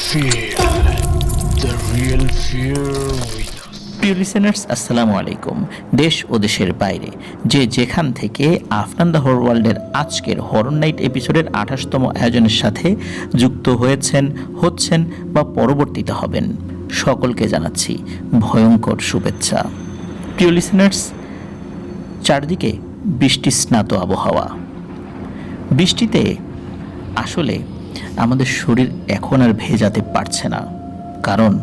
Feel the real fear with us. প্রিয় listeners, আসসালামু আলাইকুম। দেশ ও দেশের বাইরে যে যেখান থেকে আফটার দ্য হরর ওয়ার্ল্ডের আজকের হরর নাইট এপিসোডের 28তম আয়োজনের সাথে যুক্ত হচ্ছেন বা পরবর্তীতে হবেন, সকলকে জানাচ্ছি ভয়ঙ্কর শুভেচ্ছা। প্রিয় লিসেনার্স, চারদিকে বৃষ্টি স্নাত আবহাওয়া। বৃষ্টিতে আসলে আমাদের শরীর এখন আর ভেজাতে পারছে না, কারণ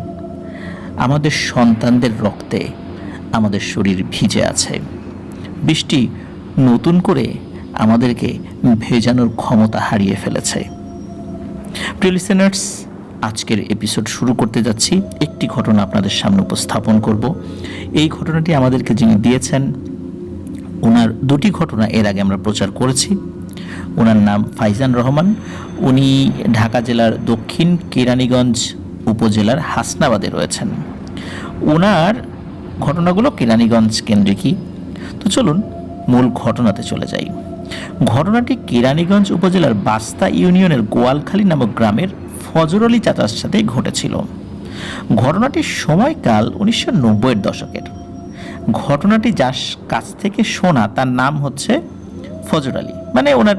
আমাদের সন্তানদের রক্তে আমাদের শরীর ভিজে আছে। বৃষ্টি নতুন করে আমাদেরকে ভেজানোর ক্ষমতা হারিয়ে ফেলেছে। প্রিয় লিসেনার্স, আজকের এপিসোড শুরু করতে যাচ্ছি একটি ঘটনা আপনাদের সামনে উপস্থাপন করব। এই ঘটনাটি আমাদেরকে যিনি দিয়েছেন, ওনার দুটি ঘটনা এর আগে আমরা প্রচার করেছি। ওনার নাম ফাইজান রহমান। উনি ঢাকা জেলার দক্ষিণ কেরানীগঞ্জ উপজেলার হাসনাবাদে রয়েছেন। ওনার ঘটনাগুলো কেরানীগঞ্জ কেন্দ্রিকই। তো চলুন মূল ঘটনাতে চলে যাই। ঘটনাটি কেরানীগঞ্জ উপজেলার বাস্তা ইউনিয়নের গোয়ালখালী নামক গ্রামের ফজর আলী চাচার সাথে ঘটেছিল। ঘটনাটির সময়কাল 1990-এর দশকের। ঘটনাটি যার কাছ থেকে শোনা তার নাম হচ্ছে ফজর আলী, মানে ওনার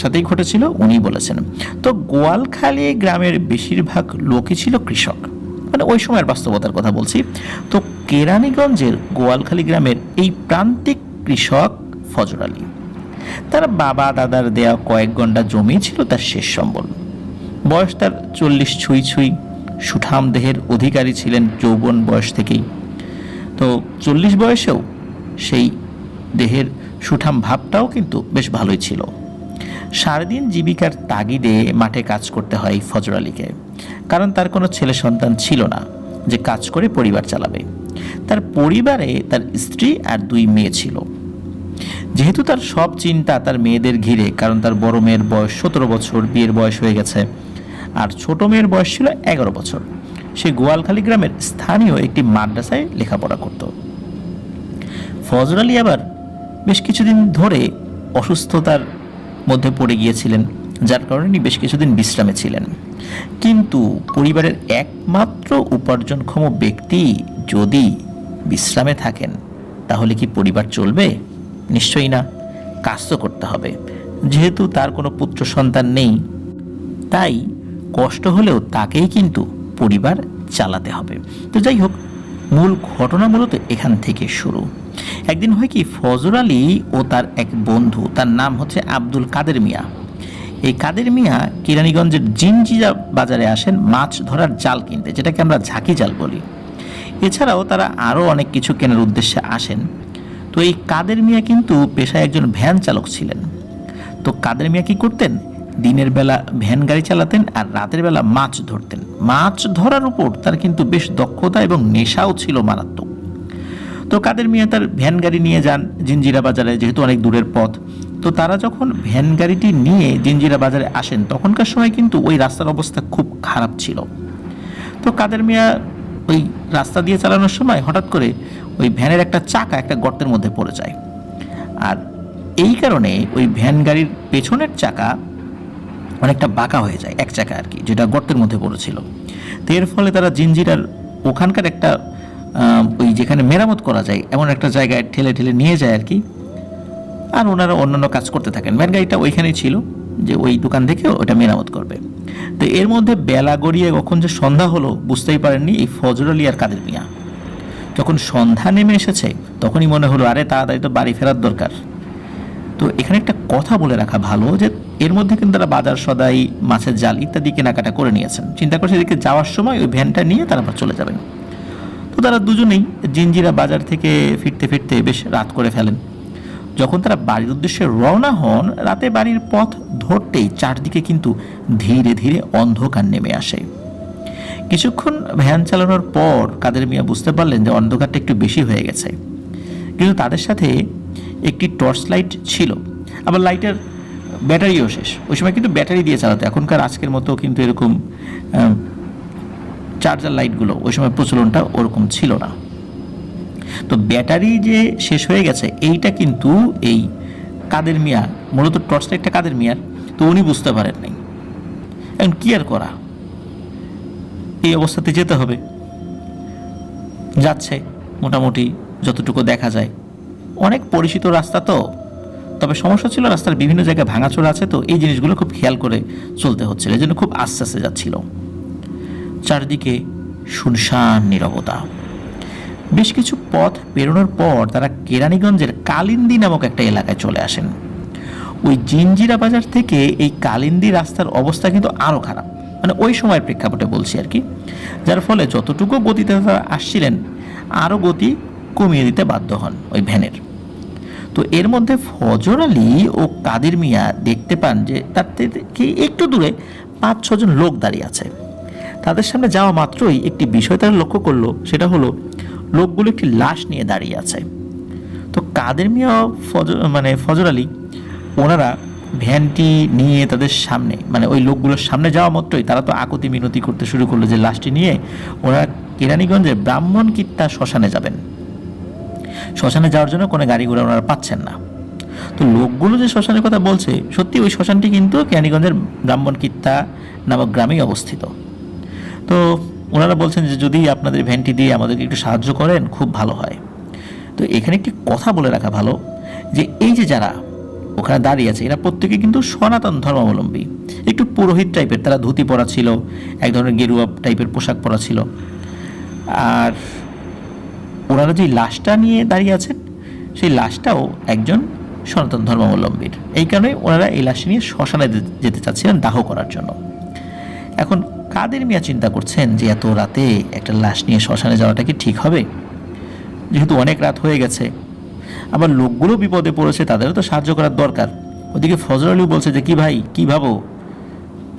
সাথেই ঘটেছিল, উনি বলেছেন। তো গোয়ালখালী গ্রামের বেশিরভাগ লোকই ছিল কৃষক, মানে ওই সময়ের বাস্তবতার কথা বলছি। তো কেরানীগঞ্জের গোয়ালখালী গ্রামের এই প্রান্তিক কৃষক ফজর আলী, তার বাবা দাদার দেয়া কয়েক ঘন্টা জমি ছিল তার শেষ সম্বল। বয়স তার 40 ছুঁই ছুঁই, সুঠাম দেহের অধিকারী ছিলেন যৌবন বয়স থেকেই। তো 40 বয়সেও সেই দেহের সুঠাম ভাবটাও কিন্তু বেশ ভালোই ছিল। সারাদিন জীবিকার তাগিদে মাঠে কাজ করতে হয় ফজর আলীকে, কারণ তার কোনো ছেলে সন্তান ছিল না যে কাজ করে পরিবার চালাবে। তার পরিবারে তার স্ত্রী আর 2 মেয়ে ছিল। যেহেতু তার সব চিন্তা তার মেয়েদের ঘিরে, কারণ তার বড় মেয়ের বয়স 17 বছর, বিয়ের বয়স হয়ে গেছে, আর ছোট মেয়ের বয়স ছিল 11 বছর। সে গোয়ালখালী গ্রামের স্থানীয় একটি মাদ্রাসায় লেখাপড়া করত। ফজর আলী আবার বেশ কিছুদিন ধরে অসুস্থতার মধ্যে পড়ে গিয়েছিলেন, যার কারণে বেশ কিছুদিন বিশ্রামে ছিলেন। কিন্তু পরিবারের একমাত্র উপার্জনক্ষম ব্যক্তি যদি বিশ্রামে থাকেন, তাহলে কি পরিবার চলবে? নিশ্চয়ই না। কাজ তো করতে হবে। যেহেতু তার কোনো পুত্র সন্তান নেই, তাই কষ্ট হলেও তাকেই কিন্তু পরিবার চালাতে হবে। তো যাই হোক, মূল ঘটনা মূলত এখান থেকে শুরু। একদিন হয় কি, ফজর আলী ও তার এক বন্ধু, তার নাম হচ্ছে আব্দুল কাদের মিয়া। এই কাদের মিয়া কেরানীগঞ্জের জিনজিরা বাজারে আসেন মাছ ধরার জাল কিনতে, যেটাকে আমরা ঝাঁকি জাল বলি। এছাড়াও তারা আরও অনেক কিছু কেনার উদ্দেশ্যে আসেন। তো এই কাদের মিয়া কিন্তু পেশায় একজন ভ্যান চালক ছিলেন। তো কাদের মিয়া কি করতেন, দিনের বেলা ভ্যান গাড়ি চালাতেন আর রাতের বেলা মাছ ধরতেন। মাছ ধরার উপর তার কিন্তু বেশ দক্ষতা এবং নেশাও ছিল মারাত্মক। তো কাদের মিয়া তার ভ্যান গাড়ি নিয়ে যান জিনজিরা বাজারে, যেহেতু অনেক দূরের পথ। তো তারা যখন ভ্যান গাড়িটি নিয়ে জিনজিরা বাজারে আসেন, তখনকার সময় কিন্তু ওই রাস্তার অবস্থা খুব খারাপ ছিল। তো কাদের মিয়া ওই রাস্তা দিয়ে চালানোর সময় হঠাৎ করে ওই ভ্যানের একটা চাকা একটা গর্তের মধ্যে পড়ে যায়, আর এই কারণে ওই ভ্যান গাড়ির পেছনের চাকা অনেকটা বাঁকা হয়ে যায়, এক চাকা আর কি, যেটা গর্তের মধ্যে পড়েছিল। তো এর ফলে তারা জিনজিরার ওখানকার একটা ওই যেখানে মেরামত করা যায় এমন একটা জায়গায় ঠেলে ঠেলে নিয়ে যায় আর কি। আর ওনারা অন্যান্য কাজ করতে থাকেন। ভ্যান গাড়িটা ওইখানেই ছিল যে ওই দোকান থেকে ওটা মেরামত করবে। তো এর মধ্যে বেলা গড়িয়ে কখন যে সন্ধ্যা হলো বুঝতেই পারেননি এই ফজর আলী আর কাদের মিয়া। যখন সন্ধ্যা নেমে এসেছে, তখনই মনে হলো আরে তাড়াতাড়ি তো বাড়ি ফেরার দরকার। তো এখানে একটা কথা বলে রাখা ভালো যে এর মধ্যে কিন্তু তারা বাজার সদাই, মাছের জাল ইত্যাদি কেনাকাটা করে নিয়েছেন। চিন্তা করছে এদিকে যাওয়ার সময় ওই ভ্যানটা নিয়ে তারা আবার চলে যাবেন। তো তারা দুজনেই জিনজিরা বাজার থেকে ফিরতে ফিরতে বেশ রাত করে ফেলেন। যখন তারা বাড়ির উদ্দেশ্যে রওনা হন, রাতে বাড়ির পথ ধরতেই চারদিকে কিন্তু ধীরে ধীরে অন্ধকার নেমে আসে। কিছুক্ষণ ভ্যান চালানোর পর কাদের মিয়া বুঝতে পারলেন যে অন্ধকারটা একটু বেশি হয়ে গেছে। কিন্তু তাদের সাথে একটি টর্চ লাইট ছিল, আবার লাইটের ব্যাটারিও শেষ। ওই সময় কিন্তু ব্যাটারি দিয়ে চালাতো, এখনকার আজকের মতো কিন্তু এরকম চার্জার লাইটগুলো ওই সময় প্রচলনটা ওরকম ছিল না। তো ব্যাটারি যে শেষ হয়ে গেছে এইটা কিন্তু এই কাদের মিয়া, মূলত টর্চ লাইটটা কাদের মিয়ার, তো উনি বুঝতে পারেন নাই। এখন কি আর করা, এই অবস্থাতে যেতে হবে। যাচ্ছে মোটামুটি যতটুকু দেখা যায়, অনেক পরিচিত রাস্তা তো, তবে সমস্যা ছিল রাস্তার বিভিন্ন জায়গায় ভাঙাচোরা আছে, তো এই জিনিসগুলো খুব খেয়াল করে চলতে হচ্ছিল, এই জন্য খুব আস্তে আস্তে যাচ্ছিল। চারদিকে শুনশান নীরবতা। বেশ কিছু পথ পেরোনোর পর তারা কেরানীগঞ্জের কালিন্দী নামক একটা এলাকায় চলে আসেন। ওই জিঞ্জিরা বাজার থেকে এই কালিন্দী রাস্তার অবস্থা কিন্তু আরও খারাপ, মানে ওই সময়ের প্রেক্ষাপটে বলছি আর কি, যার ফলে যতটুকু গতিতে তারা আসছিলেন আরও গতি কমিয়ে দিতে বাধ্য হন ওই ভ্যানের। তো এর মধ্যে ফজর আলী ও কাদের মিয়া দেখতে পান যে তার থেকে একটু দূরে 5-6 জন লোক দাঁড়িয়ে আছে। তাদের সামনে যাওয়া মাত্রই একটি বিষয় তারা লক্ষ্য করলো, সেটা হলো লোকগুলো একটি লাশ নিয়ে দাঁড়িয়ে আছে। তো কাদের মিয়া ফজর আলী ওনারা ভ্যানটি নিয়ে তাদের সামনে, মানে ওই লোকগুলোর সামনে যাওয়া মাত্রই তারা তো আকুতি মিনতি করতে শুরু করলো যে লাশটি নিয়ে ওনারা কেরানীগঞ্জের ব্রাহ্মণকিত্তা শ্মশানে যাবেন। শ্মশানে যাওয়ার জন্য কোনো গাড়ি ঘোড়া ওনারা পাচ্ছেন না। তো লোকগুলো যে শ্মশানের কথা বলছে, সত্যি ওই শ্মশানটি কিন্তু কেরানীগঞ্জের ব্রাহ্মণকিত্তা নামক গ্রামেই অবস্থিত। তো ওনারা বলছেন যে যদি আপনাদের ভ্যানটি দিয়ে আমাদেরকে একটু সাহায্য করেন খুব ভালো হয়। তো এখানে একটি কথা বলে রাখা ভালো যে এই যে যারা ওখানে দাঁড়িয়ে আছে এরা প্রত্যেকে কিন্তু সনাতন ধর্মাবলম্বী, একটু পুরোহিত টাইপের, তারা ধুতি পরা ছিল, এক ধরনের গেরুয়া টাইপের পোশাক পরা ছিল। আর ওনারা যে লাশটা নিয়ে দাঁড়িয়ে আছেন সেই লাশটাও একজন সনাতন ধর্মাবলম্বীর, এই কারণে ওনারা এই লাশ নিয়ে শ্মশানে যেতে চাচ্ছিলেন দাহ করার জন্য। এখন কাদের মিয়া চিন্তা করছেন যে এত রাতে একটা লাশ নিয়ে শ্মশানে যাওয়াটা কি ঠিক হবে, যেহেতু অনেক রাত হয়ে গেছে, আবার লোকগুলো বিপদে পড়েছে, তাদেরও তো সাহায্য করার দরকার। ওদিকে ফজর আলী বলছে যে কি ভাই কি ভাবো,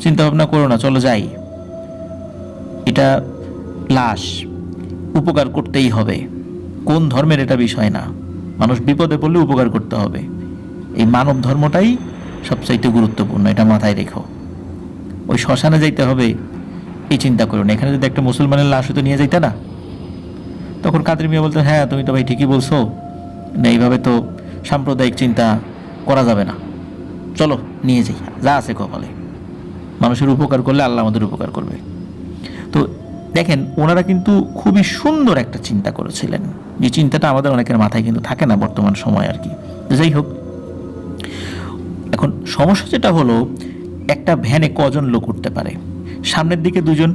চিন্তা ভাবনা করো না, চলো যাই, এটা লাশ, উপকার করতেই হবে, কোন ধর্মের এটা বিষয় না, মানুষ বিপদে পড়লে উপকার করতে হবে, এই মানব ধর্মটাই সবচাইতে গুরুত্বপূর্ণ, এটা মাথায় রেখো। ওই শ্মশানে যাইতে হবে এই চিন্তা করো না, এখানে যদি একটা মুসলমানের লাশ হতো নিয়ে যাইতে না। তখন কাদের মিয়া বলতেন হ্যাঁ তুমি তো ভাই ঠিকই বলছো, না এইভাবে তো সাম্প্রদায়িক চিন্তা করা যাবে না, চলো নিয়ে যাই, যা আছে কপালে, মানুষের উপকার করলে আল্লাহ আমাদের উপকার করবে। তো দেখেন ওনারা কিন্তু খুবই সুন্দর একটা চিন্তা করেছিলেন, যে চিন্তাটা আমাদের অনেকের মাথায় কিন্তু থাকে না বর্তমান সময় আর কি। যাই হোক, এখন সমস্যা যেটা হলো একটা ভ্যানে কজন লোক উঠতে পারে, সামনের দিকে 2 জন,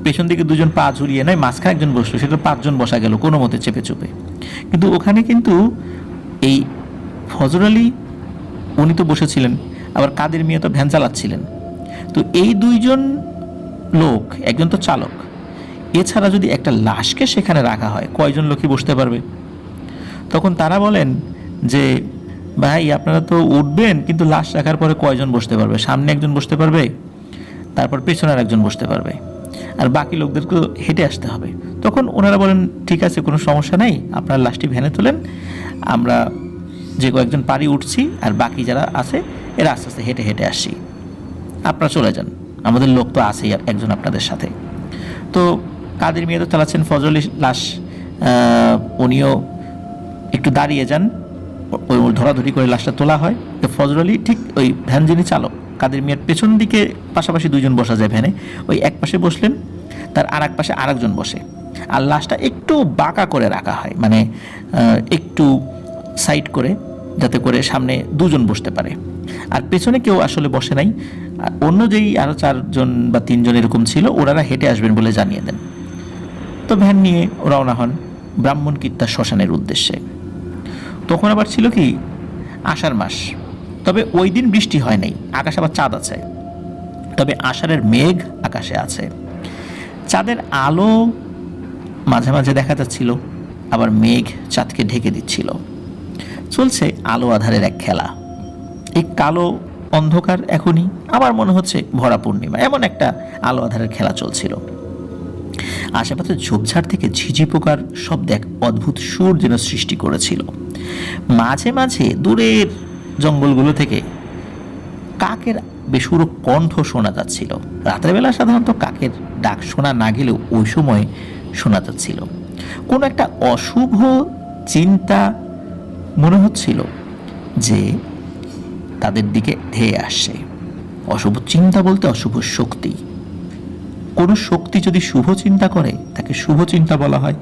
পেছন দিকে 2 জন পা ঝুলিয়ে নেয়, মাঝখানে একজন বসলো, সেটা 5 জন বসা গেল কোনো মতে চেপে চুপে। কিন্তু ওখানে কিন্তু এই ফজর আলী উনি তো বসেছিলেন, আবার কাদের মিয়া তো ভ্যান চালাচ্ছিলেন। তো এই 2 জন লোক, একজন তো চালক, এছাড়া যদি একটা লাশকে সেখানে রাখা হয় কয়জন লোকই বসতে পারবে? তখন তারা বলেন যে ভাই আপনারা তো উঠবেন, কিন্তু লাশ রাখার পরে কয়জন বসতে পারবে? সামনে একজন বসতে পারবে, তারপর পেছনে একজন বসতে পারবে, আর বাকি লোকদেরকে হেঁটে আসতে হবে। তখন ওনারা বলেন ঠিক আছে, কোনো সমস্যা নেই, আপনারা লাশটি ভ্যানে তোলেন, আমরা যে কয়েকজন পারি উঠছি, আর বাকি যারা আছে এরা আস্তে আস্তে হেঁটে হেঁটে আসছি, আপনারা চলে যান, আমাদের লোক তো আছেই একজন আপনাদের সাথে। তো কাদের মিয়া তো চালাচ্ছেন, ফজর আলী লাশ উনিও একটু দাঁড়িয়ে যান, ওই ধরাধরি করে লাশটা তোলা হয়। তো ফজর আলী ঠিক ওই ভ্যান যিনি চালক কাদের মিয়ার পেছন দিকে পাশাপাশি 2 জন বসা যায় ভ্যানে, ওই এক পাশে বসলেন, তার আর এক পাশে আরেকজন বসে, আর লাশটা একটু বাঁকা করে রাখা হয়, মানে একটু সাইড করে, যাতে করে সামনে 2 জন বসতে পারে, আর পেছনে কেউ আসলে বসে নাই। অন্য যেই আরও 4 জন বা 3 জন এরকম ছিল, ওনারা হেঁটে আসবেন বলে জানিয়ে দেন। তো ভ্যান নিয়ে রওনা হন ব্রাহ্মণকিত্তা শ্মশানের উদ্দেশ্যে। তখন আবার ছিল কি আষাঢ় মাস, তবে ওই দিন বৃষ্টি হয় নাই, আকাশে আবার চাঁদ আছে, তবে আষাঢ়ের মেঘ আকাশে আছে, চাঁদের আলো মাঝে মাঝে দেখা যাচ্ছিল, আবার মেঘ চাঁদকে ঢেকে দিচ্ছিল। চলছে আলো আধারের এক খেলা। এই কালো অন্ধকার এখনই আমার মনে হচ্ছে ভরা পূর্ণিমা, এমন একটা আলো আধারের খেলা চলছিল। আশেপাশে ঝোপঝাড় থেকে ঝিঝি পোকার শব্দ এক অদ্ভুত সুর যেন সৃষ্টি করেছিল। মাঝে মাঝে দূরের জঙ্গলগুলো থেকে কাকের বেসুরো কণ্ঠ শোনা যাচ্ছিল। রাতের বেলা সাধারণত কাকের ডাক শোনা না গেলেও ওই সময় শোনা যাচ্ছিল। কোনো একটা অশুভ চিন্তা মনে হচ্ছিল যে তাদের দিকে ধেয়ে আসছে। অশুভ চিন্তা বলতে অশুভ শক্তি। কোনো শক্তি যদি শুভ চিন্তা করে তাকে শুভ চিন্তা বলা হয়,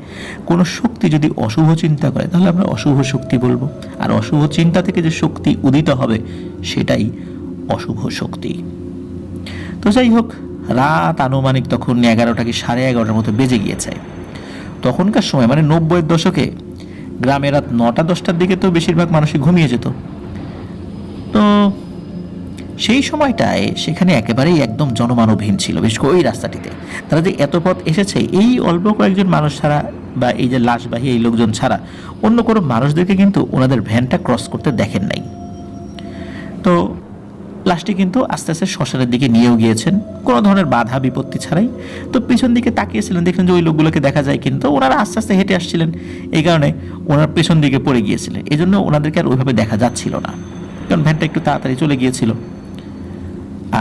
কোনো শক্তি যদি অশুভ চিন্তা করে তাহলে আমরা অশুভ শক্তি বলবো, আর অশুভ চিন্তা থেকে যে শক্তি উদিত হবে সেটাই অশুভ শক্তি। তো যাই হোক, রাত আনুমানিক তখন 11টা কি 11:30 মতো বেজে গিয়েছে। তখনকার সময় মানে 90-এর দশকে গ্রামে রাত 9টা-10টার দিকে তো বেশিরভাগ মানুষই ঘুমিয়ে যেত। তো সেই সময়টায় সেখানে একেবারেই একদম জনমানবহীন ছিল, বিশেষ করে ওই রাস্তাটিতে। তারা যে এত পথ এসেছে এই অল্প কয়েকজন মানুষ ছাড়া বা এই যে লাশবাহী এই লোকজন ছাড়া অন্য কোনো মানুষদেরকে কিন্তু ওনাদের ভ্যানটা ক্রস করতে দেখেন নাই। তো লাশটি কিন্তু আস্তে আস্তে শ্মশানের দিকে নিয়েও গিয়েছেন কোনো ধরনের বাধা বিপত্তি ছাড়াই। তো পিছন দিকে তাকিয়েছিলেন, দেখলেন যে ওই লোকগুলোকে দেখা যায়, কিন্তু ওনারা আস্তে আস্তে হেঁটে আসছিলেন, এই কারণে ওনার পেছন দিকে পড়ে গিয়েছিলেন। এই জন্য ওনাদেরকে আর ওইভাবে দেখা যাচ্ছিল না, কারণ ভ্যানটা একটু তাড়াতাড়ি চলে গিয়েছিল।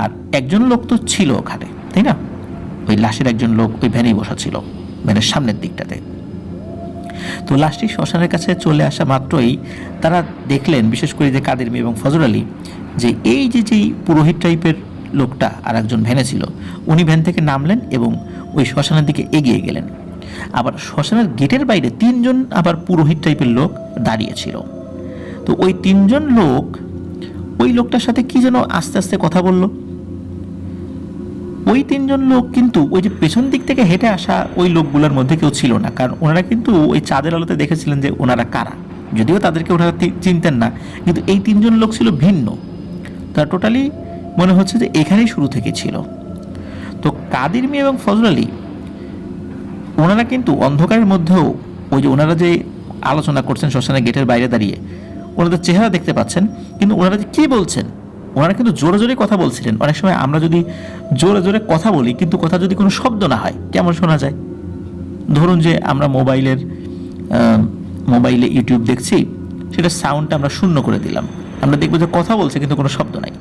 আর একজন লোক তো ছিল ওখানে, তাই না? ওই লাশের একজন লোক ওই ভ্যানেই বসা ছিল, ভ্যানের সামনের দিকটাতে। তো লাশটি শ্মশানের কাছে চলে আসা মাত্রই তারা দেখলেন, বিশেষ করে যে কাদের মিয়া এবং ফজর আলী, যে এই যেই পুরোহিত টাইপের লোকটা আর একজন ভ্যানে ছিল, উনি ভ্যান থেকে নামলেন এবং ওই শ্মশানের দিকে এগিয়ে গেলেন। আবার শ্মশানের গেটের বাইরে 3জন আবার পুরোহিত টাইপের লোক দাঁড়িয়েছিল। তো ওই 3জন লোক ওই লোকটার সাথে কি যেন আস্তে আস্তে কথা বলল। ওই 3জন লোক কিন্তু ওই যে পেছন দিক থেকে হেঁটে আসা ওই লোকগুলোর মধ্যে কেউ ছিল না, কারণ ওনারা কিন্তু ওই চাঁদের আলোতে দেখেছিলেন যে ওনারা কারা, যদিও তাদেরকে ওনারা চিনতেন না, কিন্তু এই 3জন লোক ছিল ভিন্ন। তার টোটালি মনে হচ্ছে যে এখানেই শুরু থেকে ছিল। তো কাদের মিয়া এবং ফজল আলী ওনারা কিন্তু অন্ধকারের মধ্যেও ওই যে ওনারা যে আলোচনা করছেন শ্মশানের গেটের বাইরে দাঁড়িয়ে, ওনাদের চেহারা দেখতে পাচ্ছেন, কিন্তু ওনারা যে কী বলছেন, ওনারা কিন্তু জোরে জোরে কথা বলছিলেন। অনেক সময় আমরা যদি জোরে জোরে কথা বলি কিন্তু কথা যদি কোনো শব্দ না হয় কেমন শোনা যায়? ধরুন যে আমরা মোবাইলে ইউটিউব দেখছি, সেটা সাউন্ডটা আমরা শূন্য করে দিলাম, আমরা দেখবো যে কথা বলছে কিন্তু কোনো শব্দ নাই।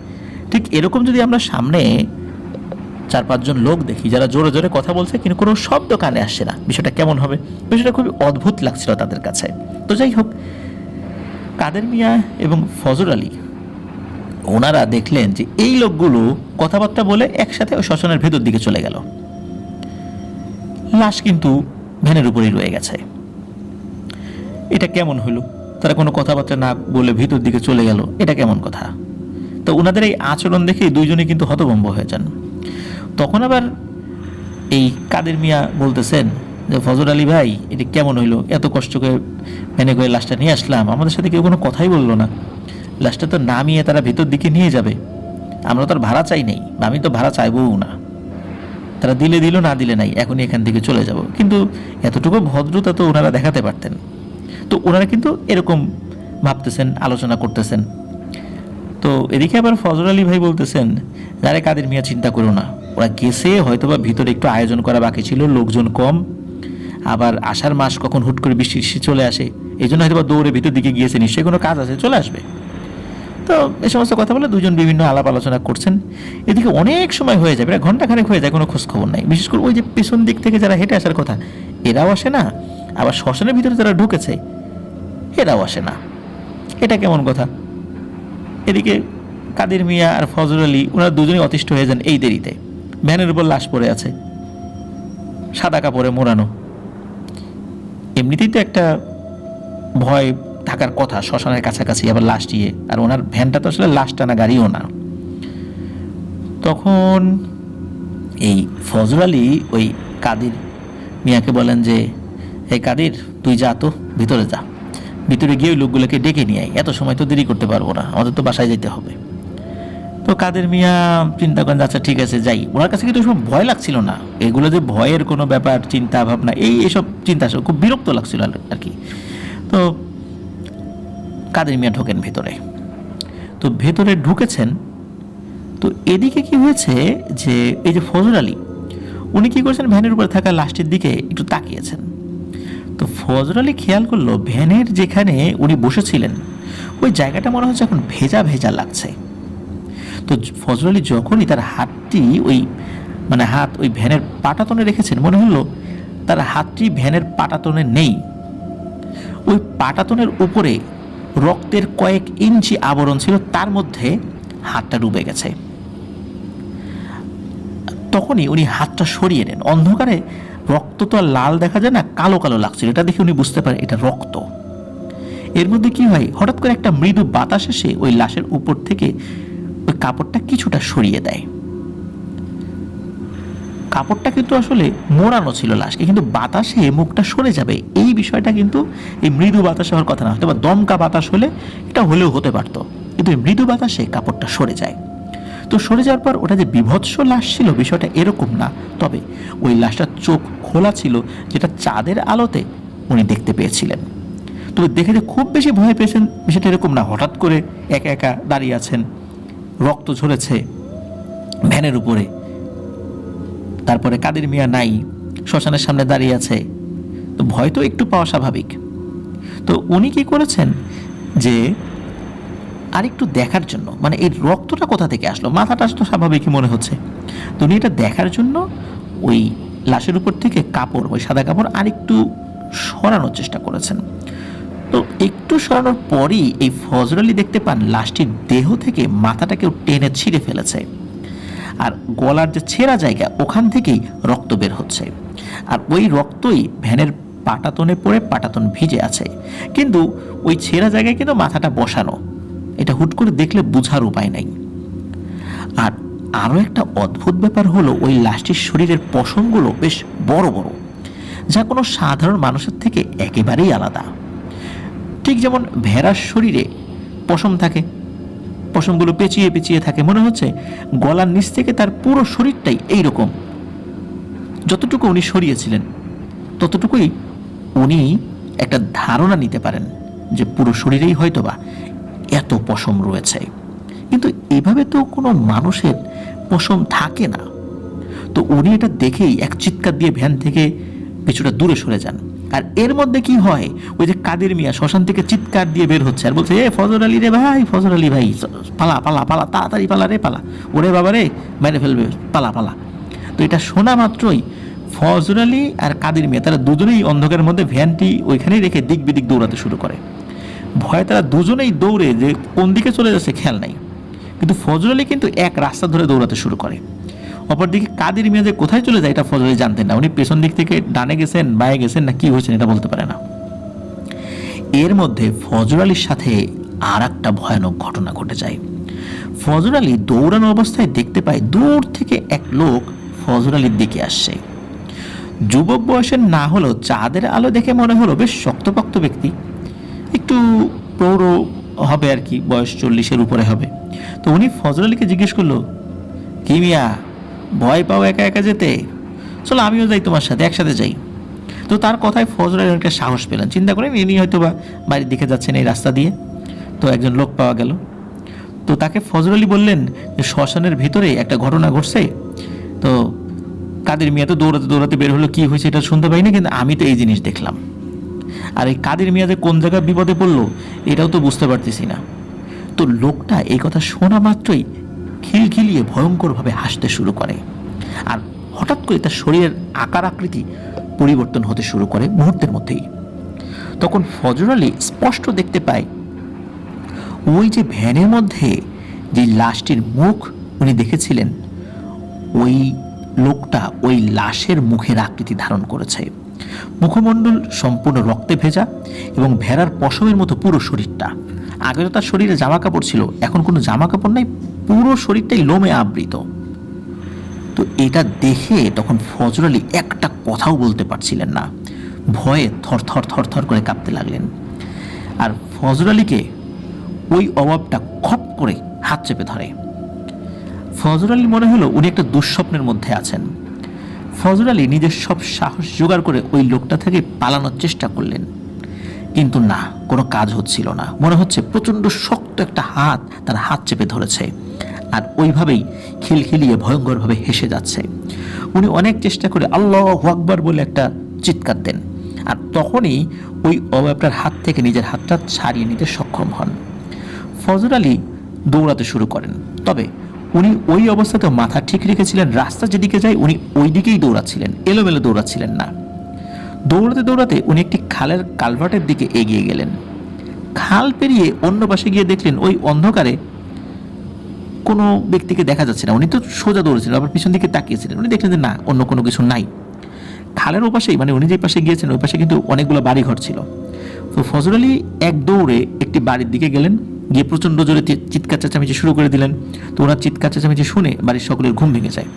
ঠিক এরকম যদি আমরা সামনে 4-5 জন লোক দেখি যারা জোরে জোরে কথা বলছে কিন্তু কোনো শব্দ কানে আসছে না, বিষয়টা কেমন হবে? বিষয়টা খুবই অদ্ভুত লাগছিল তাদের কাছে। তো যাই হোক, কাদের মিয়া এবং ফজর আলী ওনারা দেখলেন যে এই লোকগুলো কথাবার্তা বলে একসাথে ওই শ্মশানের ভেতর দিকে চলে গেল। লাশ কিন্তু ভ্যানের উপরেই রয়ে গেছে। এটা কেমন হলো? তারা কোনো কথাবার্তা না বলে ভিতর দিকে চলে গেল, এটা কেমন কথা? তো ওনাদের এই আচরণ দেখে দুইজনে কিন্তু হতভম্ব হয়ে যান। তখন আবার এই কাদের মিয়া বলতেছেন যে ফজর আলী ভাই, এটা কেমন হইলো? এত কষ্ট করে ভ্যানে করে লাশটা নিয়ে আসলাম, আমাদের সাথে কেউ কোনো কথাই বললো না। লাশটা তো নামিয়ে তারা ভেতর দিকে নিয়ে যাবে, আমরা তো আর ভাড়া চাই নাই, আমি তো ভাড়া চাইবও না। তারা দিলে দিল, না দিলে নাই, এখনই এখান থেকে চলে যাব। কিন্তু এতটুকু ভদ্রতা তো ওনারা দেখাতে পারতেন। তো ওনারা কিন্তু এরকম ভাবতেছেন, আলোচনা করতেছেন। তো এদিকে আবার ফজর আলী ভাই বলতেছেন, আরে কাদের মিয়া চিন্তা করো না, ওরা গেছে হয়তোবা ভিতরে একটু আয়োজন করা বাকি ছিল, লোকজন কম, আবার আষাঢ় মাস কখন হুট করে বৃষ্টি চলে আসে, এই জন্য হয়তো দৌড়ে ভিতর দিকে গিয়েছে, নিশ্চয়ই কোনো কাজ আছে, চলে আসবে। তো এই সমস্ত কথা বলে দুজন বিভিন্ন আলাপ আলোচনা করছেন। এদিকে অনেক সময় হয়ে যায়, প্রায় ঘন্টাখানেক হয়ে যায়, কোনো খোঁজ খবর নাই। বিশেষ করে ওই যে পেছন দিক থেকে যারা হেঁটে আসার কথা এরাও আসে না, আবার শ্মশানের ভিতরে যারা ঢুকেছে এরাও আসে না। এটা কেমন কথা? এদিকে কাদের মিয়া আর ফজর আলী ওনারা দুজনেই অতিষ্ঠ হয়ে যান এই দেরিতে। ভ্যানের উপর লাশ পড়ে আছে, সাদা কাপড়ে মোড়ানো। এমনিতেই তো একটা ভয় থাকার কথা শ্মশানের কাছাকাছি, আবার লাশ দিয়ে, আর ওনার ভ্যানটা তো আসলে লাশ টানা গাড়িও না। তখন এই ফজল আলী ওই কাদের মিয়াকে বলেন যে, এই কাদের, তুই যা তো ভিতরে যা, ভিতরে গিয়ে ওই লোকগুলোকে ডেকে নিয়ে আয়, এত সময় তো দেরি করতে পারবো না, আমাদের তো বাসায় যেতে হবে। তো কাদের মিয়া চিন্তা করেন, আচ্ছা ঠিক আছে যাই। ওনার কাছে কিন্তু সব ভয় লাগছিল না, এগুলো যে ভয়ের কোনো ব্যাপার, চিন্তা ভাবনা এইসব চিন্তা আসলে খুব বিরক্ত লাগছিল আর কি। তো কাদের মিয়া ঢোকেন ভেতরে। তো ভেতরে ঢুকেছেন, তো এদিকে কি হয়েছে যে এই যে ফজর আলী উনি কি করেছেন, ভ্যানের উপরে থাকা লাশটির দিকে একটু তাকিয়েছেন। তো ফজর আলী খেয়াল করলো ভ্যানের যেখানে উনি বসেছিলেন ওই জায়গাটা মনে হচ্ছে এখন ভেজা ভেজা লাগছে। তো ফজর আলী যখনই তার হাতটি হাত ওই ভ্যানের পাটাতনে রেখেছেন, মনে হলো তার হাতটি ভ্যানের পাটাতনে নেই, ওই পাটাতনের উপরে রক্তের কয়েক ইঞ্চি আবরণ ছিল, তার মধ্যে হাতটা ডুবে গেছে। তখনই উনি হাতটা সরিয়ে নেন। অন্ধকারে রক্ত তো আর লাল দেখা যায় না, কালো কালো লাগছিল। এটা দেখে উনি বুঝতে পারেন এটা রক্ত। এর মধ্যে কি হয়, হঠাৎ করে একটা মৃদু বাতাস এসে ওই লাশের উপর থেকে ওই কাপড়টা কিছুটা সরিয়ে দেয়। কাপড়টা কিন্তু আসলে মোড়ানো ছিল লাশকে, কিন্তু বাতাসে মুখটা সরে যাবে এই বিষয়টা কিন্তু এই মৃদু বাতাস হওয়ার কথা না, হয়তো বা দমকা বাতাস হলে এটা হলেও হতে পারতো, কিন্তু এই মৃদু বাতাসে কাপড়টা সরে যায়। তো সরে যাওয়ার পর ওটা যে বিভৎস লাশ ছিল বিষয়টা এরকম না, তবে ওই লাশটার চোখ খোলা ছিল, যেটা চাঁদের আলোতে উনি দেখতে পেয়েছিলেন। তবে দেখে যে খুব বেশি ভয় পেয়েছেন বিষয়টা এরকম না। হঠাৎ করে একা একা দাঁড়িয়ে আছেন, রক্ত ঝরেছে ভ্যানের উপরে, তারপরে কাদের মিয়া নাই, শ্মশানের সামনে দাঁড়িয়ে আছে, তো ভয় তো একটু পাওয়া স্বাভাবিক। তো উনি কি করেছেন যে আরেকটু দেখার জন্য, মানে এই রক্তটা কোথা থেকে আসলো, মাথাটা তো স্বাভাবিকই মনে হচ্ছে, তো উনি এটা দেখার জন্য ওই লাশের উপর থেকে কাপড়, ওই সাদা কাপড় আরেকটু সরানোর চেষ্টা করেছেন। তো একটু সরানোর পরই এই ফজর আলী দেখতে পান লাশটির দেহ থেকে মাথাটা কেউ টেনে ছিঁড়ে ফেলেছে, আর গলার যে ছেঁড়া জায়গা ওখান থেকেই রক্ত বের হচ্ছে, আর ওই রক্তই ভ্যানের পাটাতনে পড়ে পাটাতন ভিজে আছে, কিন্তু ওই ছেঁড়া জায়গায় কিন্তু মাথাটা বসানো। এটা হুট করে দেখলে বোঝার উপায় নাই। আর আরও একটা অদ্ভুত ব্যাপার হলো ওই লাশটির শরীরের পশমগুলো বেশ বড় বড়, যা কোনো সাধারণ মানুষের থেকে একেবারেই আলাদা। ঠিক যেমন ভেড়ার শরীরে পশম থাকে, পশমগুলো পেঁচিয়ে পেঁচিয়ে থাকে, মনে হচ্ছে গলার নিচ থেকে তার পুরো শরীরটাই এইরকম। যতটুকু উনি সরিয়েছিলেন ততটুকুই উনি একটা ধারণা নিতে পারেন যে পুরো শরীরেই হয়তোবা এত পশম রয়েছে, কিন্তু এভাবে তো কোনো মানুষের পশম থাকে না। তো উনি এটা দেখেই এক চিৎকার দিয়ে ভ্যান থেকে কিছুটা দূরে সরে যান। আর এর মধ্যে কি হয়, ওই যে কাদের মিয়া শ্মশান থেকে চিৎকার দিয়ে বের হচ্ছে আর বলছে, এ ফজর আলী রে ভাই, ফজর আলী ভাই, পালা পালা পালা, তাড়াতাড়ি পালা রে পালা, ওরে বাবা রে মেরে ফেলবে, পালা পালা। তো এটা শোনা মাত্রই ফজর আলী আর কাদের মিয়া তারা দুজনেই অন্ধকারের মধ্যে ভ্যানটি ওইখানেই রেখে দিক বিদিক দৌড়াতে শুরু করে। ভয়ে তারা দুজনেই দৌড়ে যে কোন দিকে চলে যাচ্ছে খেয়াল নাই, কিন্তু ফজর আলী কিন্তু এক রাস্তা ধরে দৌড়াতে শুরু করে। অপরদিকে কাদের মিয়া যে কোথায় চলে যায় এটা ফজর আলী জানতেন না, উনি পেছন দিক থেকে ডানে গেছেন বায়ে গেছেন না কি হয়েছেন এটা বলতে পারে না। এর মধ্যে ফজর আলীর সাথে আর একটা ভয়ানক ঘটনা ঘটে যায়। ফজর আলী দৌড়ানো অবস্থায় দেখতে পায় দূর থেকে এক লোক ফজর আলীর দিকে আসছে। যুবক বয়সের না হলেও চাঁদের আলো দেখে মনে হলো বেশ শক্তপোক্ত ব্যক্তি, একটু প্রৌঢ় হবে আর কি, বয়স 40-এর উপরে হবে। তো উনি ফজর আলীকে জিজ্ঞেস করলো, কি মিয়া ভয় পাও একা একা যেতে, চলো আমিও যাই তোমার সাথে, একসাথে যাই। তো তার কথায় ফজর আলী অনেকটা সাহস পেলেন, চিন্তা করেন ইনি হয়তো বা বাড়ির দিকে যাচ্ছেন এই রাস্তা দিয়ে, তো একজন লোক পাওয়া গেল। তো তাকে ফজর আলী বললেন যে শ্মশানের ভিতরে একটা ঘটনা ঘটছে, তো কাদের মিয়া তো দৌড়াতে দৌড়াতে বের হলো, কি হয়েছে এটা শুনতে পাই না, কিন্তু আমি তো এই জিনিস দেখলাম। আর এই কাদের মিয়া যে কোন জায়গায় বিপদে পড়লো এটাও তো বুঝতে পারতেছি না। তো লোকটা এই কথা শোনা মাত্রই খিলখিলিয়ে ভয়ঙ্করভাবে হাসতে শুরু করে, আর হঠাৎ করে তার শরীরের আকার আকৃতি পরিবর্তন হতে শুরু করে মুহূর্তের মধ্যেই। তখন ফজর আলী স্পষ্ট দেখতে পায় ওই যে ভ্যানের মধ্যে যে লাশটির মুখ উনি দেখেছিলেন, ওই লোকটা ওই লাশের মুখের আকৃতি ধারণ করেছে। মুখমণ্ডল সম্পূর্ণ রক্তে ভেজা এবং ভেড়ার পশমের মতো পুরো শরীরটা। আগে তো তার শরীরে জামা কাপড় ছিল, এখন কোনো জামা কাপড় নাই, পুরো শরীরটাই লোমে আবৃত। তো এটা দেখে তখন ফজর আলী একটা কথাও বলতে পারছিলেন না, ভয়ে থর থর থর থর করে কাঁপতে লাগলেন। আর ফজর আলীকে ওই অভাবটা খপ করে হাত চেপে ধরে। ফজর আলী মনে হলো উনি একটা দুঃস্বপ্নের মধ্যে আছেন। ফজর আলী নিজের সব সাহস জোগাড় করে ওই লোকটা থেকে পালানোর চেষ্টা করলেন, কিন্তু না, কোনো কাজ হচ্ছিল না। মনে হচ্ছে প্রচণ্ড শক্ত একটা হাত তার হাত চেপে ধরেছে, আর ওইভাবেই খিলখিলিয়ে ভয়ঙ্করভাবে হেসে যাচ্ছে। উনি অনেক চেষ্টা করে আল্লাহু আকবার বলে একটা চিৎকার দেন, আর তখনই ওই অবয়বটার হাত থেকে নিজের হাতটা ছাড়িয়ে নিতে সক্ষম হন। ফজর আলী দৌড়াতে শুরু করেন, তবে উনি ওই অবস্থাতেও মাথা ঠিক রেখেছিলেন, রাস্তা যেদিকে যায় উনি ওই দিকেই দৌড়াচ্ছিলেন, এলোমেলো দৌড়াচ্ছিলেন না। দৌড়াতে দৌড়াতে উনি একটি খালের কালভার্টের দিকে এগিয়ে গেলেন। খাল পেরিয়ে অন্য পাশে গিয়ে দেখলেন ওই অন্ধকারে কোনো ব্যক্তিকে দেখা যাচ্ছে না। উনি তো সোজা দৌড়েছিলেন, আবার পিছন দিকে তাকিয়েছিলেন। উনি দেখলেন যে না, অন্য কোনো কিছু নাই। খালের ওপাশেই, মানে উনি যে পাশে গিয়েছেন ওই পাশে কিন্তু অনেকগুলো বাড়িঘর ছিল। তো ফজর আলী এক দৌড়ে একটি বাড়ির দিকে গেলেন, গিয়ে প্রচণ্ড জোরে চিৎকার চেঁচামেচি শুরু করে দিলেন। তো ওনার চিৎকার চেঁচামেচি শুনে বাড়ির সকলের ঘুম ভেঙে যায়।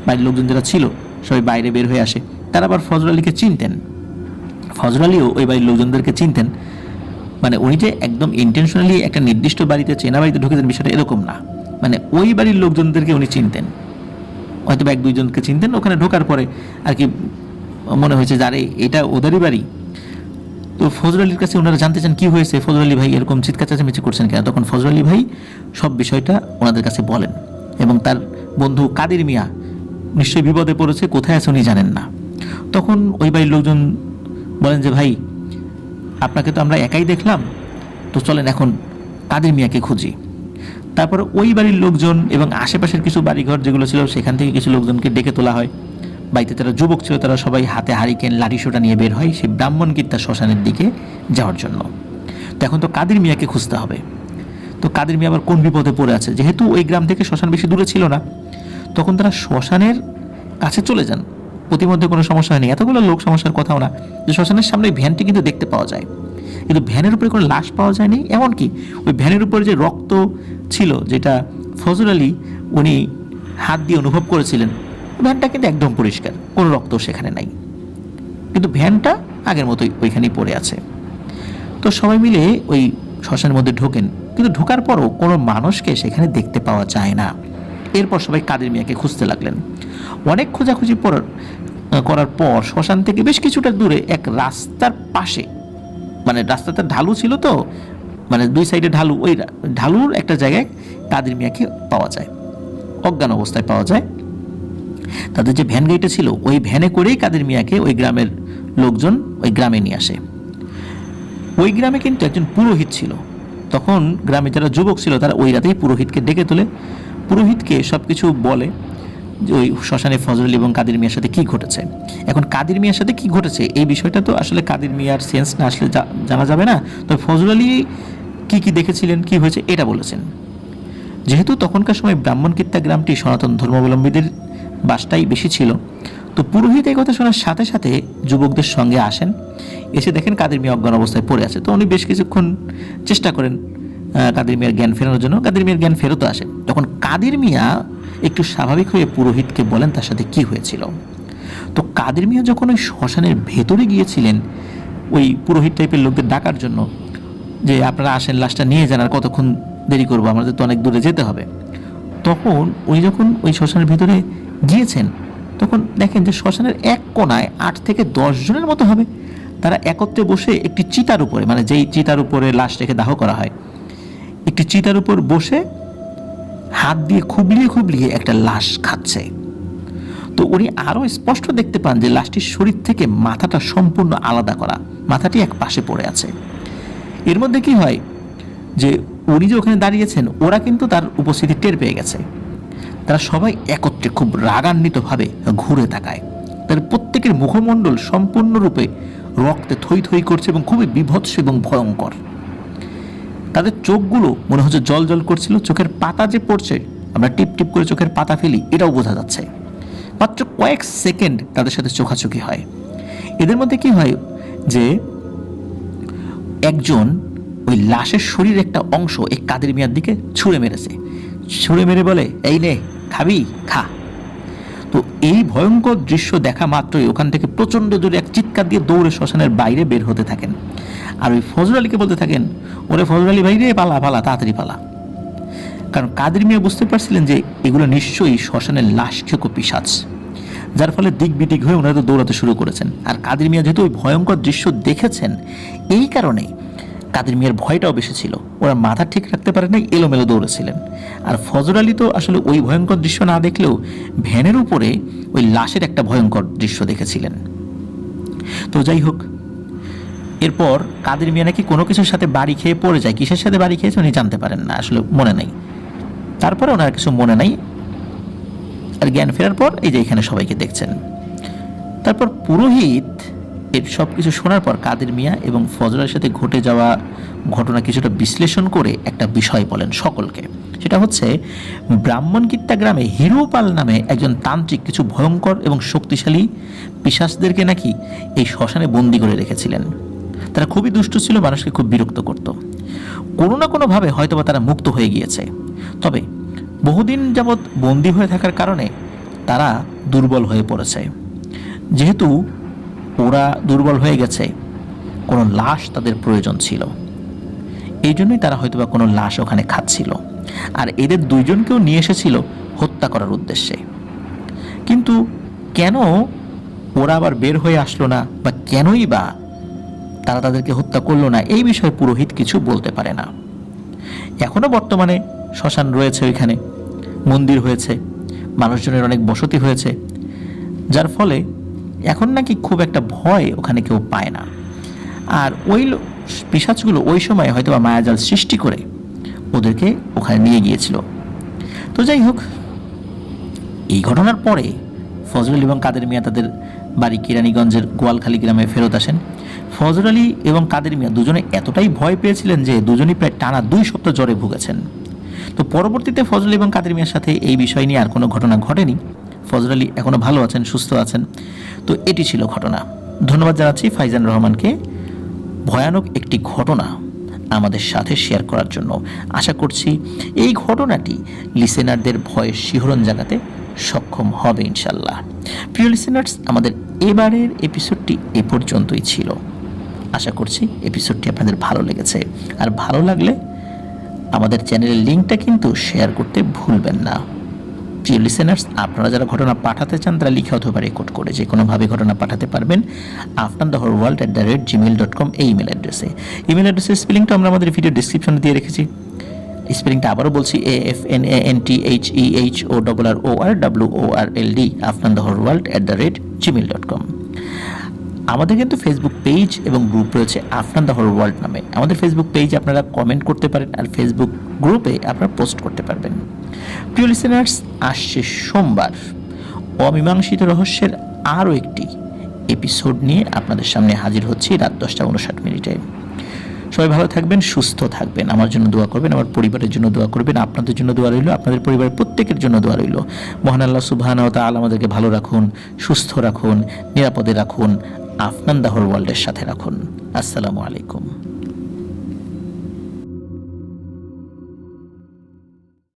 বাড়ির লোকজন যারা ছিল সবাই বাইরে বের হয়ে আসে। তারা আবার ফজর আলীকে চিনতেন, ফজর আলীও ওই বাড়ির লোকজনদেরকে চিনতেন। মানে উনি যে একদম ইন্টেনশনালি একটা নির্দিষ্ট বাড়িতে, চেনা বাড়িতে ঢুকেছেন বিষয়টা এরকম না। মানে ওই বাড়ির লোকজনদেরকে উনি চিনতেন, হয়তো এক দুইজনকে চিনতেন। ওখানে ঢোকার পরে আর কি মনে হয়েছে যে আরে এটা ওদেরই বাড়ি। তো ফজর আলীর কাছে ওনারা জানতে চান কী হয়েছে, ফজর আলী ভাই এরকম চিৎকার চেঁচামেচি করছেন কেন। তখন ফজর আলী ভাই সব বিষয়টা ওনাদের কাছে বলেন, এবং তার বন্ধু কাদের মিয়া নিশ্চয়ই বিপদে পড়েছে, কোথায় আছে উনি জানেন না। তখন ওই বাড়ির লোকজন বলেন যে ভাই, আপনাকে তো আমরা একাই দেখলাম, তো চলেন এখন কাদের মিয়াকে খুঁজি। তারপর ওই বাড়ির লোকজন এবং আশেপাশের কিছু বাড়িঘর যেগুলো ছিল সেখান থেকে কিছু লোকজনকে ডেকে তোলা হয়। বাড়িতে যারা যুবক ছিল তারা সবাই হাতে হারিকেন লাঠিসোঁটা নিয়ে বের হয় সেই ব্রাহ্মণকীর্তা শ্মশানের দিকে যাওয়ার জন্য। তো এখন তো কাদের মিয়াকে খুঁজতে হবে। তো কাদের মিয়া আবার কোন বিপদে পড়ে আছে, যেহেতু ওই গ্রাম থেকে শ্মশান বেশি দূরে ছিল না, তখন তারা শ্মশানের কাছে চলে যান। প্রতিমধ্যে কোনো সমস্যা হয়নি, এতগুলো লোক সমস্যার কথাও না। যে শ্মশানের সামনে ওই ভ্যানটি কিন্তু দেখতে পাওয়া যায়, কিন্তু ভ্যানের উপরে কোনো লাশ পাওয়া যায়নি। এমনকি ওই ভ্যানের উপরে যে রক্ত ছিল, যেটা ফজর আলী উনি হাত দিয়ে অনুভব করেছিলেন, ভ্যানটা কিন্তু একদম পরিষ্কার, কোনো রক্ত সেখানে নাই, কিন্তু ভ্যানটা আগের মতোই ওইখানেই পড়ে আছে। তো সবাই মিলে ওই শ্মশানের মধ্যে ঢোকেন, কিন্তু ঢোকার পরও কোনো মানুষকে সেখানে দেখতে পাওয়া যায় না। এরপর সবাই কাদের মিয়াকে খুঁজতে লাগলেন। অনেক খোঁজাখুঁজি করার পর শ্মশান থেকে বেশ কিছুটা দূরে এক রাস্তার পাশে, মানে রাস্তাটা ঢালু ছিল, তো মানে দুই সাইডে ঢালু, ওই ঢালুর একটা জায়গায় কাদের মিয়াকে পাওয়া যায়, অজ্ঞান অবস্থায় পাওয়া যায়। তাদের যে ভ্যান গাড়িটা ছিল ওই ভ্যানে করেই কাদের মিয়াকে ওই গ্রামের লোকজন ওই গ্রামে নিয়ে আসে। ওই গ্রামে কিন্তু একজন পুরোহিত ছিল। তখন গ্রামে যারা যুবক ছিল তারা ওই রাতেই পুরোহিতকে ডেকে তোলে, পুরোহিতকে সব কিছু বলে যে ওই শ্মশানে ফজর আলী এবং কাদের মিয়ার সাথে কী ঘটেছে। এখন কাদের মিয়ার সাথে কী ঘটেছে এই বিষয়টা তো আসলে কাদের মিয়ার সেন্স না আসলে জানা যাবে না। তবে ফজর আলী কী কী দেখেছিলেন, কী হয়েছে এটা বলেছেন। যেহেতু তখনকার সময় ব্রাহ্মণকীর্তা গ্রামটি সনাতন ধর্মাবলম্বীদের বাসটাই বেশি ছিল, তো পুরোহিত এই কথা শোনার সাথে সাথে যুবকদের সঙ্গে আসেন, এসে দেখেন কাদের মিয়া অজ্ঞান অবস্থায় পড়ে আছে। তো উনি বেশ কিছুক্ষণ চেষ্টা করেন কাদের মিয়ার জ্ঞান ফেরানোর জন্য, কাদের মিয়ার জ্ঞান ফেরত আসে। তখন কাদের মিয়া একটু স্বাভাবিক হয়ে পুরোহিতকে বলেন তার সাথে কি হয়েছিল। তো কাদের মিয়া যখন ওই শ্মশানের ভেতরে গিয়েছিলেন ওই পুরোহিত টাইপের লোকদের ডাকার জন্য, যে আপনারা আসেন লাশটা নিয়ে যান, আর কতক্ষণ দেরি করবো, আমাদের তো অনেক দূরে যেতে হবে, তখন উনি যখন ওই শ্মশানের ভিতরে গিয়েছেন তখন দেখেন যে শ্মশানের এক কোনায় 8 থেকে 10 জনের মতো হবে, তারা একত্রে বসে একটি চিতার উপরে, মানে যেই চিতার উপরে লাশ রেখে দাহ করা হয়, একটি চিতার উপর বসে হাত দিয়ে খুবলিয়ে খুবলিয়ে একটা লাশ খাচ্ছে। তো উনি আরও স্পষ্ট দেখতে পান যে লাশটির শরীর থেকে মাথাটা সম্পূর্ণ আলাদা করা, মাথাটি এক পাশে পড়ে আছে। এর মধ্যে কি হয় যে উনি যে ওখানে দাঁড়িয়েছেন ওরা কিন্তু তার উপস্থিতি টের পেয়ে গেছে। তারা সবাই একত্রে খুব রাগান্বিতভাবে ঘুরে তাকায়। তাদের প্রত্যেকের মুখমণ্ডল সম্পূর্ণরূপে রক্তে থই থই করছে এবং খুবই বীভৎস এবং ভয়ঙ্কর। তাদের চোখগুলো মনে হচ্ছে জল জল করছিল, চোখের পাতা যে পড়ছে, আমরা টিপ টিপ করে চোখের পাতা ফেলি এটাও বোঝা যাচ্ছে। মাত্র কয়েক সেকেন্ড তাদের সাথে চোখাচোখি হয়। এদের মধ্যে কি হয় যে একজন ওই লাশের শরীরের একটা অংশ এই কাদের মিয়ার দিকে ছুঁড়ে মেরেছে, ছুঁড়ে মেরে বলে এই নে খাবি খা। তো এই ভয়ঙ্কর দৃশ্য দেখা মাত্রই ওখান থেকে প্রচণ্ড জোরে এক চিৎকার দিয়ে দৌড়ে শ্মশানের বাইরে বের হতে থাকেন। আর ওই ফজর আলীকে বলতে থাকেন, ওরে ফজর আলী ভাই রে, পালা পালা, তাড়াতাড়ি পালা। কারণ কাদের মিয়া বুঝতে পারছিলেন যে এগুলো নিশ্চয়ই শ্মশানের লাশ খেকো পিশাচ, যার ফলে দিক বিদিক হয়ে ওনারা তো দৌড়াতে শুরু করেছেন। আর কাদের মিয়া যেহেতু ওই ভয়ঙ্কর দৃশ্য দেখেছেন, এই কারণে কাদের মিয়ার ভয়টাও বেশি ছিল। ওরা মাথা ঠিক রাখতে পারে নাই, এলোমেলো দৌড়েছিলেন। আর ফজর আলী তো আসলে ওই ভয়ঙ্কর দৃশ্য না দেখলেও ভ্যানের উপরে ওই লাশের একটা ভয়ঙ্কর দৃশ্য দেখেছিলেন। তো যাই হোক, এরপর কাদের মিয়া নাকি কোনো কিছুর সাথে বাড়ি খেয়ে পড়ে যায়। কিসের সাথে বাড়ি খেয়েছে উনি জানতে পারেন না, আসলে মনে নেই। তারপরে ওনার কিছু মনে নাই। আর জ্ঞান ফেরার পর এই যে এখানে সবাইকে দেখছেন। তারপর পুরোহিত এর সব কিছু শোনার পর কাদের মিয়া এবং ফজল আলীর সাথে ঘটে যাওয়া ঘটনা কিছুটা বিশ্লেষণ করে একটা বিষয় বলেন সকলকে। সেটা হচ্ছে ব্রাহ্মণকিত্তা গ্রামে হিরুপাল নামে একজন তান্ত্রিক কিছু ভয়ঙ্কর এবং শক্তিশালী পিশাচদেরকে নাকি এই শ্মশানে বন্দি করে রেখেছিলেন। তারা খুবই দুষ্টু ছিল, মানুষকে খুব বিরক্ত করত। কোনো না কোনোভাবে হয়তোবা তারা মুক্ত হয়ে গিয়েছে, তবে বহুদিন যাবৎ বন্দী হয়ে থাকার কারণে তারা দুর্বল হয়ে পড়েছে। যেহেতু ওরা দুর্বল হয়ে গেছে, কোনো লাশ তাদের প্রয়োজন ছিল, এই জন্যই তারা হয়তোবা কোনো লাশ ওখানে খাচ্ছিল, আর এদের দুইজনকেও নিয়ে এসেছিল হত্যা করার উদ্দেশ্যে। কিন্তু কেন ওরা আবার বের হয়ে আসলো না, বা কেনই বা তারা তাদেরকে হত্যা করলো না, এই বিষয়ে পুরোহিত কিছু বলতে পারে না। এখনও বর্তমানে শ্মশান রয়েছে, ওইখানে মন্দির হয়েছে, মানুষজনের অনেক বসতি হয়েছে, যার ফলে এখন নাকি খুব একটা ভয় ওখানে কেউ পায় না। আর ওই পিশাচগুলো ওই সময় হয়তো বা মায়াজাল সৃষ্টি করে ওদেরকে ওখানে নিয়ে গিয়েছিল। তো যাই হোক, এই ঘটনার পরে ফজল আলী এবং কাদের মিয়া তাদের বাড়ি কেরানীগঞ্জের গোয়ালখালী গ্রামে ফেরত আসেন। ফজল আলী এবং কাদের মিয়া দুজনে এতটাই ভয় পেয়েছিলেন যে দুজনেই প্রায় টানা 2 সপ্তাহ জ্বরে ভুগেছেন। তো পরবর্তীতে ফজল আলী এবং কাদের মিয়ার সাথে এই বিষয় নিয়ে আর কোনো ঘটনা ঘটেনি। ফজল আলী এখনও ভালো আছেন, সুস্থ আছেন। তো এটি ছিল ঘটনা। ধন্যবাদ জানাচ্ছি ফাইজান রহমানকে ভয়ানক একটি ঘটনা আমাদের সাথে শেয়ার করার জন্য। আশা করছি এই ঘটনাটি লিসেনারদের ভয়ের শিহরণ জাগাতে সক্ষম হবে ইনশাল্লাহ। প্রিয় লিসেনার্স, আমাদের এবারের এপিসোডটি এ পর্যন্তই ছিল। আশা করছি এপিসোডটি আপনাদের ভালো লেগেছে, আর ভালো লাগলে আমাদের চ্যানেলের লিঙ্কটা কিন্তু শেয়ার করতে ভুলবেন না। প্রিয় লিসেনার্স, আপনারা যারা ঘটনা পাঠাতে চান তারা লিখে অথবা রেকর্ড করে যে কোনোভাবে ঘটনা পাঠাতে পারবেন afnanthehorworld@gmail.com এই ইমেল অ্যাড্রেসে। ইমেল অ্যাড্রেসের স্পেলিংটা আমরা আমাদের ভিডিও ডিসক্রিপশনে দিয়ে রেখেছি। স্পেলিংটা আবারও বলছি, AFNANTHEHEHORRWORLD afnanthehorworld@gmail.com। আমাদের কিন্তু ফেসবুক পেজ এবং গ্রুপ রয়েছে আফনান দ্য হরর ওয়ার্ল্ড নামে। আমাদের ফেসবুক পেজে আপনারা কমেন্ট করতে পারেন, আর ফেসবুক গ্রুপে আপনারা পোস্ট করতে পারবেন। প্রিয় লিসেনার্স, আসছে সোমবার অমীমাংসিত রহস্যের আরও একটি এপিসোড নিয়ে আপনাদের সামনে হাজির হচ্ছি রাত 10:59। সবাই ভালো থাকবেন, সুস্থ থাকবেন, আমার জন্য দোয়া করবেন, আমার পরিবারের জন্য দোয়া করবেন, আপনাদের জন্য দোয়া রইল, আপনাদের পরিবারের প্রত্যেকের জন্য দোয়া রইল। মহান আল্লাহ সুবহানাহু ওয়া তাআলা আমাদেরকে ভালো রাখুন, সুস্থ রাখুন, নিরাপদে রাখুন, আফনান দ্য হরর ওয়ার্ল্ডের সাথে রাখুন। আসসালামু আলাইকুম।